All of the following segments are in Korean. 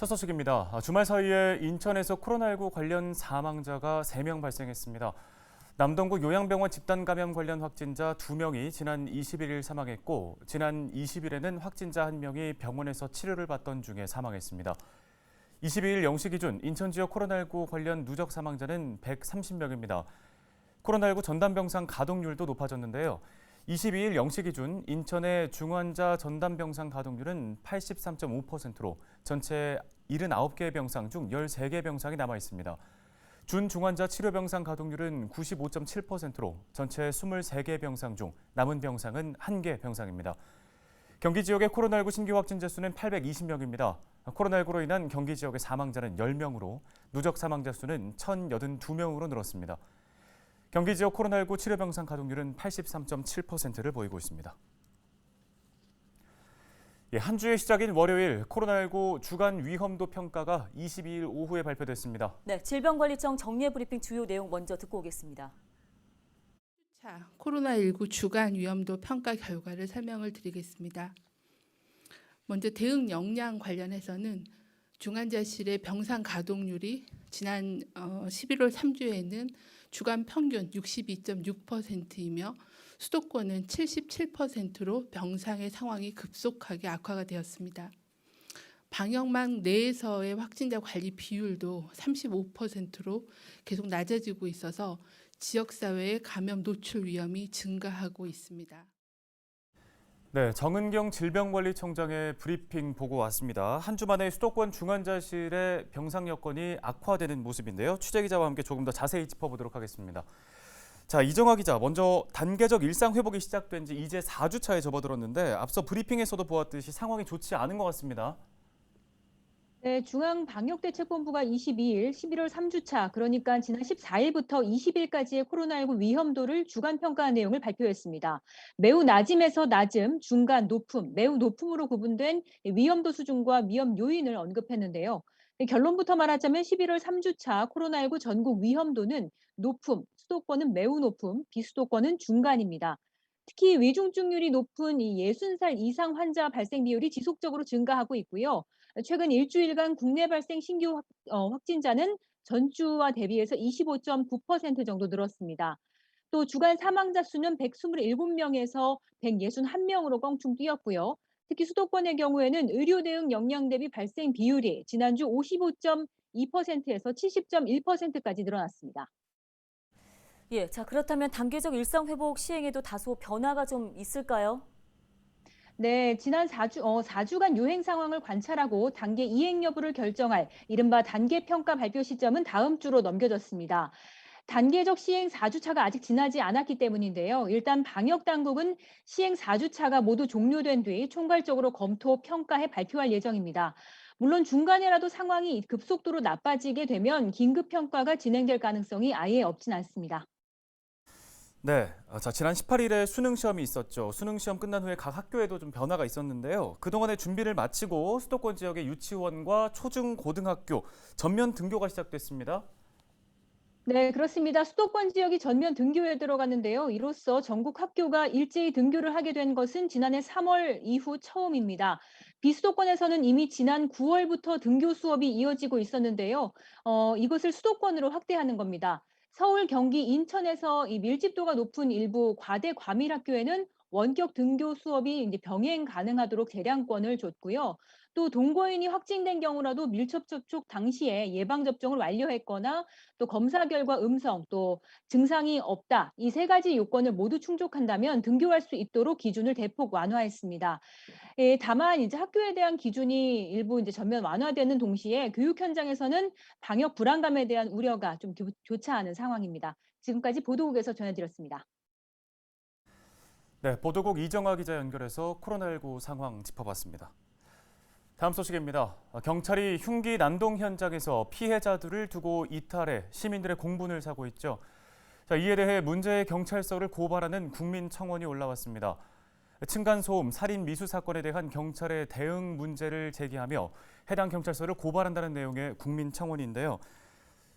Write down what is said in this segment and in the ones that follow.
첫 소식입니다. 주말 사이에 인천에서 코로나19 관련 사망자가 3명 발생했습니다. 남동구 요양병원 집단 감염 관련 확진자 2명이 지난 21일 사망했고, 지난 20일에는 확진자 1명이 병원에서 치료를 받던 중에 사망했습니다. 22일 0시 기준 인천 지역 코로나19 관련 누적 사망자는 130명입니다. 코로나19 전담병상 가동률도 높아졌는데요. 22일 0시 기준 인천의 중환자 전담병상 가동률은 83.5%로 전체 79개 병상 중 13개 병상이 남아 있습니다. 준중환자 치료병상 가동률은 95.7%로 전체 23개 병상 중 남은 병상은 1개 병상입니다. 경기 지역의 코로나19 신규 확진자 수는 820명입니다. 코로나19로 인한 경기 지역의 사망자는 10명으로 누적 사망자 수는 1,082명으로 늘었습니다. 경기 지역 코로나19 치료병상 가동률은 83.7%를 보이고 있습니다. 한 주의 시작인 월요일 코로나19 주간 위험도 평가가 22일 오후에 발표됐습니다. 네, 질병관리청 정례 브리핑 주요 내용 먼저 듣고 오겠습니다. 자, 코로나19 주간 위험도 평가 결과를 설명을 드리겠습니다. 먼저 대응 역량 관련해서는 중환자실의 병상 가동률이 지난 11월 3주에는 주간 평균 62.6%이며 수도권은 77%로 병상의 상황이 급속하게 악화가 되었습니다. 방역망 내에서의 확진자 관리 비율도 35%로 계속 낮아지고 있어서 지역사회의 감염 노출 위험이 증가하고 있습니다. 네, 정은경 질병관리청장의 브리핑 보고 왔습니다. 한 주 만에 수도권 중환자실의 병상 여건이 악화되는 모습인데요. 취재 기자와 함께 조금 더 자세히 짚어보도록 하겠습니다. 자, 이정화 기자, 먼저 단계적 일상 회복이 시작된 지 이제 4주 차에 접어들었는데 앞서 브리핑에서도 보았듯이 상황이 좋지 않은 것 같습니다. 네, 중앙방역대책본부가 22일 11월 3주차, 그러니까 지난 14일부터 20일까지의 코로나19 위험도를 주간 평가한 내용을 발표했습니다. 매우 낮음에서 낮음, 중간, 높음, 매우 높음으로 구분된 위험도 수준과 위험 요인을 언급했는데요. 결론부터 말하자면 11월 3주차 코로나19 전국 위험도는 높음, 수도권은 매우 높음, 비수도권은 중간입니다. 특히 위중증률이 높은 이 60살 이상 환자 발생 비율이 지속적으로 증가하고 있고요. 최근 일주일간 국내 발생 신규 확진자는 전주와 대비해서 25.9% 정도 늘었습니다. 또 주간 사망자 수는 127명에서 161명으로 껑충 뛰었고요. 특히 수도권의 경우에는 의료 대응 역량 대비 발생 비율이 지난주 55.2%에서 70.1%까지 늘어났습니다. 예, 자 그렇다면 단계적 일상 회복 시행에도 다소 변화가 좀 있을까요? 네, 지난 4주간 유행 상황을 관찰하고 단계 이행 여부를 결정할 이른바 단계 평가 발표 시점은 다음 주로 넘겨졌습니다. 단계적 시행 4주차가 아직 지나지 않았기 때문인데요. 일단 방역 당국은 시행 4주차가 모두 종료된 뒤 총괄적으로 검토, 평가해 발표할 예정입니다. 물론 중간에라도 상황이 급속도로 나빠지게 되면 긴급 평가가 진행될 가능성이 아예 없진 않습니다. 네, 지난 18일에 수능 시험이 있었죠. 수능 시험 끝난 후에 각 학교에도 좀 변화가 있었는데요. 그동안의 준비를 마치고 수도권 지역의 유치원과 초중 고등학교 전면 등교가 시작됐습니다. 네, 그렇습니다. 수도권 지역이 전면 등교에 들어갔는데요. 이로써 전국 학교가 일제히 등교를 하게 된 것은 지난해 3월 이후 처음입니다. 비수도권에서는 이미 지난 9월부터 등교 수업이 이어지고 있었는데요. 이것을 수도권으로 확대하는 겁니다. 서울, 경기, 인천에서 이 밀집도가 높은 일부 과대 과밀학교에는 원격 등교 수업이 이제 병행 가능하도록 재량권을 줬고요. 또 동거인이 확진된 경우라도 밀접 접촉 당시에 예방 접종을 완료했거나 또 검사 결과 음성, 또 증상이 없다. 이 세 가지 요건을 모두 충족한다면 등교할 수 있도록 기준을 대폭 완화했습니다. 예, 다만 이제 학교에 대한 기준이 일부 이제 전면 완화되는 동시에 교육 현장에서는 방역 불안감에 대한 우려가 좀 교차하는 상황입니다. 지금까지 보도국에서 전해드렸습니다. 네, 보도국 이정화 기자 연결해서 코로나19 상황 짚어봤습니다. 다음 소식입니다. 경찰이 흉기 난동 현장에서 피해자들을 두고 이탈해 시민들의 공분을 사고 있죠. 자, 이에 대해 문제의 경찰서를 고발하는 국민청원이 올라왔습니다. 층간소음, 살인 미수 사건에 대한 경찰의 대응 문제를 제기하며 해당 경찰서를 고발한다는 내용의 국민청원인데요.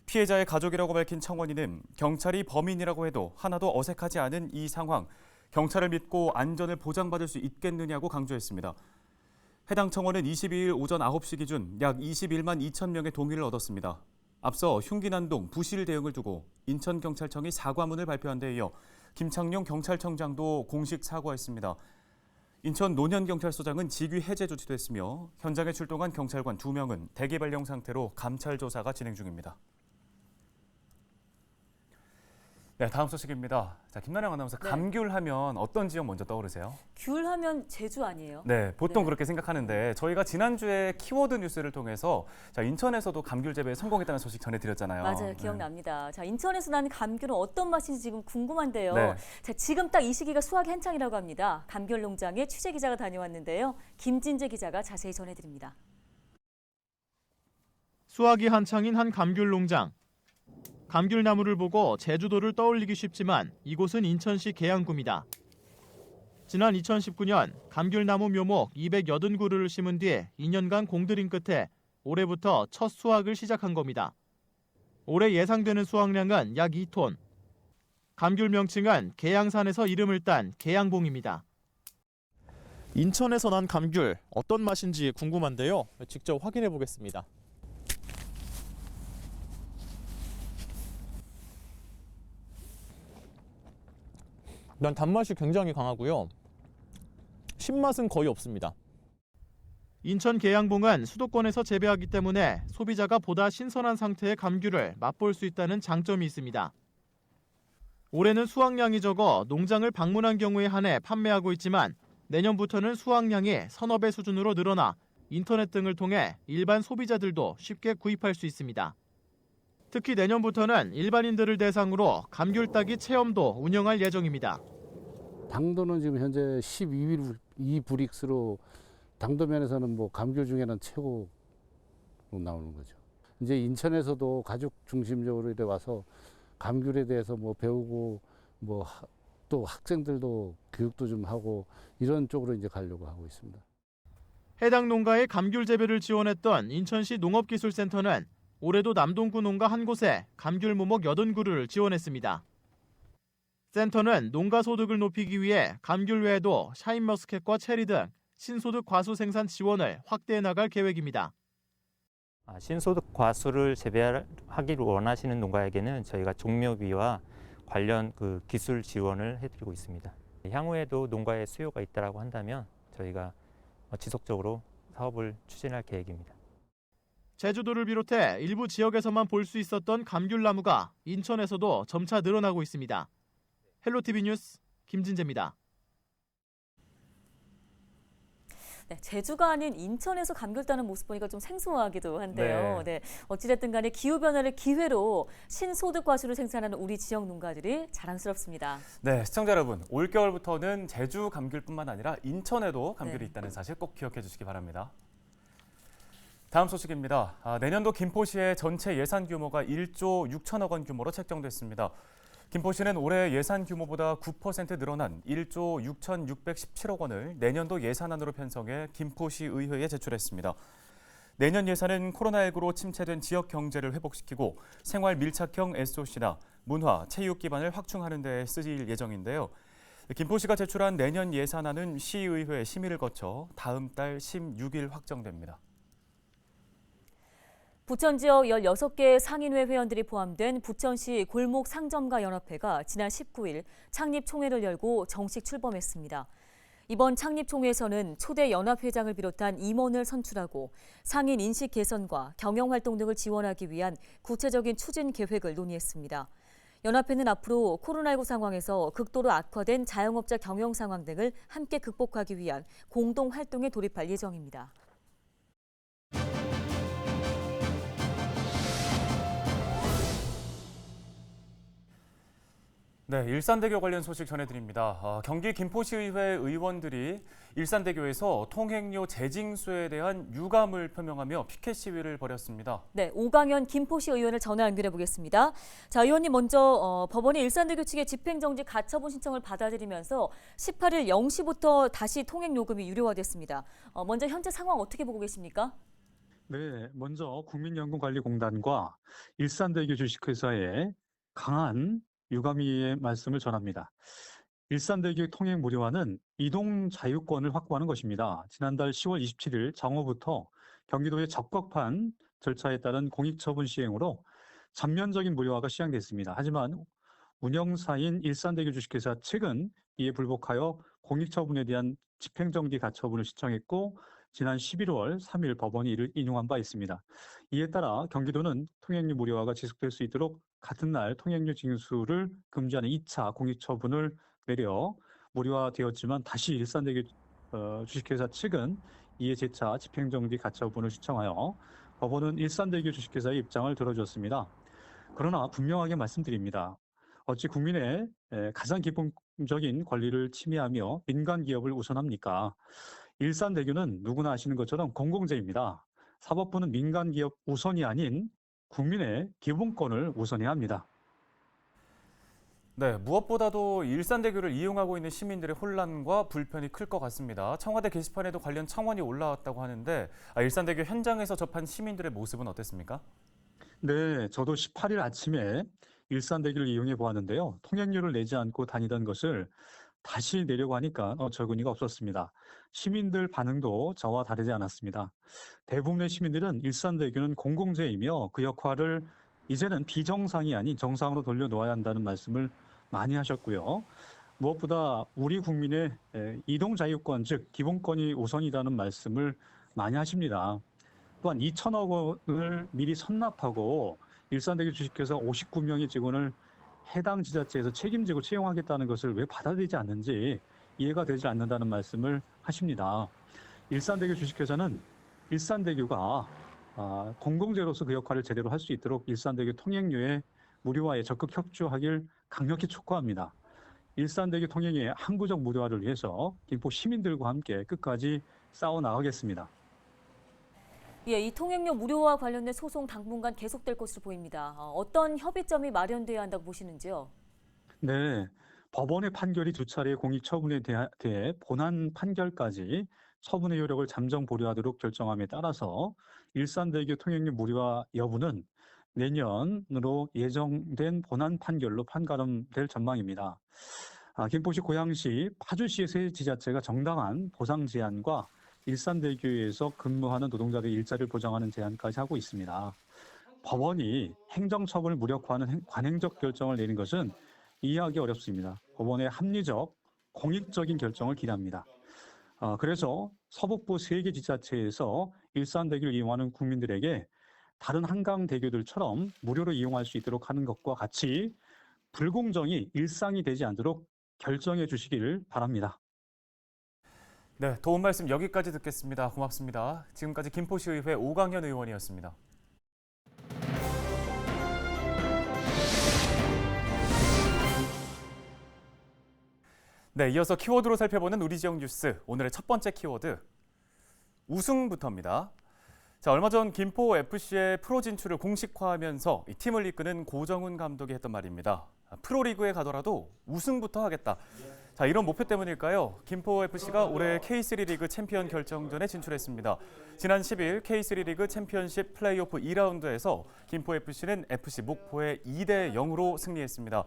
피해자의 가족이라고 밝힌 청원인은 경찰이 범인이라고 해도 하나도 어색하지 않은 이 상황, 경찰을 믿고 안전을 보장받을 수 있겠느냐고 강조했습니다. 해당 청원은 22일 오전 9시 기준 약 21만 2천 명의 동의를 얻었습니다. 앞서 흉기난동, 부실 대응을 두고 인천경찰청이 사과문을 발표한 데 이어 김창룡 경찰청장도 공식 사과했습니다. 인천 논현경찰서장은 직위 해제 조치도 했으며 현장에 출동한 경찰관 2명은 대기 발령 상태로 감찰 조사가 진행 중입니다. 네, 다음 소식입니다. 자, 김나영 아나운서, 네. 감귤하면 어떤 지역 먼저 떠오르세요? 귤하면 제주 아니에요? 네, 보통 네. 그렇게 생각하는데 저희가 지난주에 키워드 뉴스를 통해서 자, 인천에서도 감귤 재배에 성공했다는 소식 전해드렸잖아요. 맞아요. 기억납니다. 자, 인천에서 난 감귤은 어떤 맛인지 지금 궁금한데요. 네. 자, 지금 딱 이 시기가 수확이 한창이라고 합니다. 감귤 농장에 취재 기자가 다녀왔는데요. 김진재 기자가 자세히 전해드립니다. 수확이 한창인 한 감귤 농장. 감귤나무를 보고 제주도를 떠올리기 쉽지만 이곳은 인천시 계양구입니다. 지난 2019년 감귤나무 묘목 280그루를 심은 뒤 2년간 공들인 끝에 올해부터 첫 수확을 시작한 겁니다. 올해 예상되는 수확량은 약 2톤. 감귤 명칭은 계양산에서 이름을 딴 계양봉입니다. 인천에서 난 감귤 어떤 맛인지 궁금한데요. 직접 확인해 보겠습니다. 일단 단맛이 굉장히 강하고요. 신맛은 거의 없습니다. 인천 계양봉은 수도권에서 재배하기 때문에 소비자가 보다 신선한 상태의 감귤을 맛볼 수 있다는 장점이 있습니다. 올해는 수확량이 적어 농장을 방문한 경우에 한해 판매하고 있지만 내년부터는 수확량이 서너 배 수준으로 늘어나 인터넷 등을 통해 일반 소비자들도 쉽게 구입할 수 있습니다. 특히 내년부터는 일반인들을 대상으로 감귤 따기 체험도 운영할 예정입니다. 당도는 지금 현재 12브릭스로 당도 면에서는 뭐 감귤 중에는 최고로 나오는 거죠. 이제 인천에서도 가족 중심적으로 이래 와서 감귤에 대해서 뭐 배우고 뭐 또 학생들도 교육도 좀 하고 이런 쪽으로 이제 가려고 하고 있습니다. 해당 농가의 감귤 재배를 지원했던 인천시 농업기술센터는 올해도 남동구 농가 한 곳에 감귤 모목 80그루를 지원했습니다. 센터는 농가 소득을 높이기 위해 감귤 외에도 샤인머스켓과 체리 등 신소득 과수 생산 지원을 확대해 나갈 계획입니다. 신소득 과수를 재배하기를 원하시는 농가에게는 저희가 종묘비와 관련 기술 지원을 해드리고 있습니다. 향후에도 농가에 수요가 있다고 한다면 저희가 지속적으로 사업을 추진할 계획입니다. 제주도를 비롯해 일부 지역에서만 볼 수 있었던 감귤나무가 인천에서도 점차 늘어나고 있습니다. 헬로티비 뉴스 김진재입니다. 네, 제주가 아닌 인천에서 감귤 따는 모습 보니까 좀 생소하기도 한데요. 네. 어찌됐든 간에 기후변화를 기회로 신소득 과수를 생산하는 우리 지역 농가들이 자랑스럽습니다. 네, 시청자 여러분, 올겨울부터는 제주 감귤뿐만 아니라 인천에도 감귤이 네. 있다는 사실 꼭 기억해 주시기 바랍니다. 다음 소식입니다. 내년도 김포시의 전체 예산 규모가 1조 6천억 원 규모로 책정됐습니다. 김포시는 올해 예산 규모보다 9% 늘어난 1조 6,617억 원을 내년도 예산안으로 편성해 김포시 의회에 제출했습니다. 내년 예산은 코로나19로 침체된 지역 경제를 회복시키고 생활 밀착형 SOC나 문화, 체육 기반을 확충하는 데 쓰일 예정인데요. 김포시가 제출한 내년 예산안은 시의회 심의를 거쳐 다음 달 16일 확정됩니다. 부천 지역 16개 상인회 회원들이 포함된 부천시 골목 상점가 연합회가 지난 19일 창립 총회를 열고 정식 출범했습니다. 이번 창립 총회에서는 초대 연합회장을 비롯한 임원을 선출하고 상인 인식 개선과 경영 활동 등을 지원하기 위한 구체적인 추진 계획을 논의했습니다. 연합회는 앞으로 코로나19 상황에서 극도로 악화된 자영업자 경영 상황 등을 함께 극복하기 위한 공동 활동에 돌입할 예정입니다. 네, 일산대교 관련 소식 전해드립니다. 경기 김포시의회 의원들이 일산대교에서 통행료 재징수에 대한 유감을 표명하며 피켓 시위를 벌였습니다. 네, 오강현 김포시 의원을 전화 연결해 보겠습니다. 자, 의원님 먼저 법원이 일산대교 측의 집행정지 가처분 신청을 받아들이면서 18일 0시부터 다시 통행요금이 유료화됐습니다. 먼저 현재 상황 어떻게 보고 계십니까? 네, 먼저 국민연금관리공단과 일산대교 주식회사에 강한 유감의 말씀을 전합니다. 일산대교 통행 무료화는 이동 자유권을 확보하는 것입니다. 지난달 10월 27일 정오부터 경기도의 적법한 절차에 따른 공익처분 시행으로 전면적인 무료화가 시행됐습니다. 하지만 운영사인 일산대교 주식회사 측은 이에 불복하여 공익처분에 대한 집행정지 가처분을 신청했고 지난 11월 3일 법원이 이를 인용한 바 있습니다. 이에 따라 경기도는 통행료 무료화가 지속될 수 있도록 같은 날 통행료 징수를 금지하는 2차 공익처분을 내려 무료화되었지만 다시 일산대교 주식회사 측은 이에 재차 집행정지 가처분을 신청하여 법원은 일산대교 주식회사의 입장을 들어주었습니다. 그러나 분명하게 말씀드립니다. 어찌 국민의 가장 기본적인 권리를 침해하며 민간 기업을 우선합니까? 일산대교는 누구나 아시는 것처럼 공공재입니다. 사법부는 민간 기업 우선이 아닌 국민의 기본권을 우선해야 합니다. 네, 무엇보다도 일산대교를 이용하고 있는 시민들의 혼란과 불편이 클 것 같습니다. 청와대 게시판에도 관련 청원이 올라왔다고 하는데 일산대교 현장에서 접한 시민들의 모습은 어땠습니까? 네, 저도 18일 아침에 일산대교를 이용해 보았는데요. 통행료를 내지 않고 다니던 것을 다시 내려고 하니까 어처구니가 없었습니다. 시민들 반응도 저와 다르지 않았습니다. 대부분의 시민들은 일산대교는 공공재이며 그 역할을 이제는 비정상이 아닌 정상으로 돌려놓아야 한다는 말씀을 많이 하셨고요. 무엇보다 우리 국민의 이동 자유권, 즉 기본권이 우선이라는 말씀을 많이 하십니다. 또한 2천억 원을 미리 선납하고 일산대교 주식회사 59명의 직원을 해당 지자체에서 책임지고 채용하겠다는 것을 왜 받아들이지 않는지 이해가 되지 않는다는 말씀을 하십니다. 일산대교 주식회사는 일산대교가 공공재로서 그 역할을 제대로 할 수 있도록 일산대교 통행료의 무료화에 적극 협조하길 강력히 촉구합니다. 일산대교 통행의 항구적 무료화를 위해서 김포 시민들과 함께 끝까지 싸워나가겠습니다. 예, 이 통행료 무료화 관련된 소송 당분간 계속될 것으로 보입니다. 어떤 협의점이 마련돼야 한다고 보시는지요? 네, 법원의 판결이 두 차례 공익처분에 대해 본안 판결까지 처분의 효력을 잠정 보류하도록 결정함에 따라서 일산대교 통행료 무료화 여부는 내년으로 예정된 본안 판결로 판가름될 전망입니다. 김포시, 고양시, 파주시의 세 지자체가 정당한 보상 제안과 일산대교에서 근무하는 노동자들의 일자리를 보장하는 제안까지 하고 있습니다. 법원이 행정처분을 무력화하는 관행적 결정을 내린 것은 이해하기 어렵습니다. 법원의 합리적, 공익적인 결정을 기대합니다. 그래서 서북부 3개 지자체에서 일산대교를 이용하는 국민들에게 다른 한강대교들처럼 무료로 이용할 수 있도록 하는 것과 같이 불공정이 일상이 되지 않도록 결정해 주시길 바랍니다. 네, 도움 말씀 여기까지 듣겠습니다. 고맙습니다. 지금까지 김포시의회 오광현 의원이었습니다. 네, 이어서 키워드로 살펴보는 우리 지역 뉴스. 오늘의 첫 번째 키워드, 우승부터입니다. 자, 얼마 전 김포 FC의 프로 진출을 공식화하면서 이 팀을 이끄는 고정훈 감독이 했던 말입니다. 프로리그에 가더라도 우승부터 하겠다. 자, 이런 목표 때문일까요? 김포 FC가 올해 K3 리그 챔피언 결정전에 진출했습니다. 지난 10일 K3 리그 챔피언십 플레이오프 2라운드에서 김포 FC는 FC 목포에 2대0으로 승리했습니다.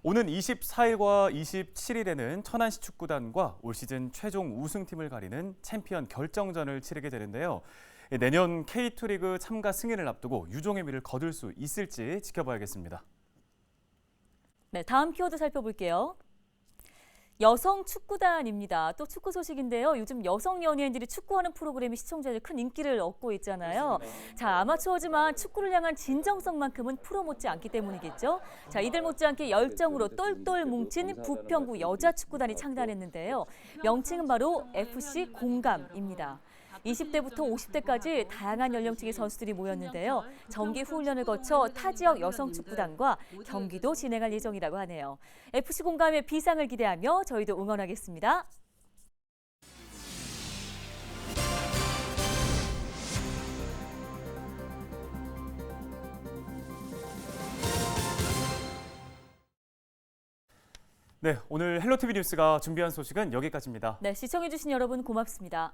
오는 24일과 27일에는 천안시 축구단과 올 시즌 최종 우승팀을 가리는 챔피언 결정전을 치르게 되는데요. 내년 K2 리그 참가 승인을 앞두고 유종의 미를 거둘 수 있을지 지켜봐야겠습니다. 네, 다음 키워드 살펴볼게요. 여성 축구단입니다. 또 축구 소식인데요. 요즘 여성 연예인들이 축구하는 프로그램이 시청자들 큰 인기를 얻고 있잖아요. 자, 아마추어지만 축구를 향한 진정성만큼은 프로 못지 않기 때문이겠죠. 자, 이들 못지않게 열정으로 똘똘 뭉친 부평구 여자축구단이 창단했는데요. 명칭은 바로 FC 공감입니다. 20대부터 50대까지 다양한 연령층의 선수들이 모였는데요. 정기 훈련을 거쳐 타 지역 여성 축구단과 경기도 진행할 예정이라고 하네요. FC 공감의 비상을 기대하며 저희도 응원하겠습니다. 네, 오늘 헬로티비 뉴스가 준비한 소식은 여기까지입니다. 네, 시청해주신 여러분 고맙습니다.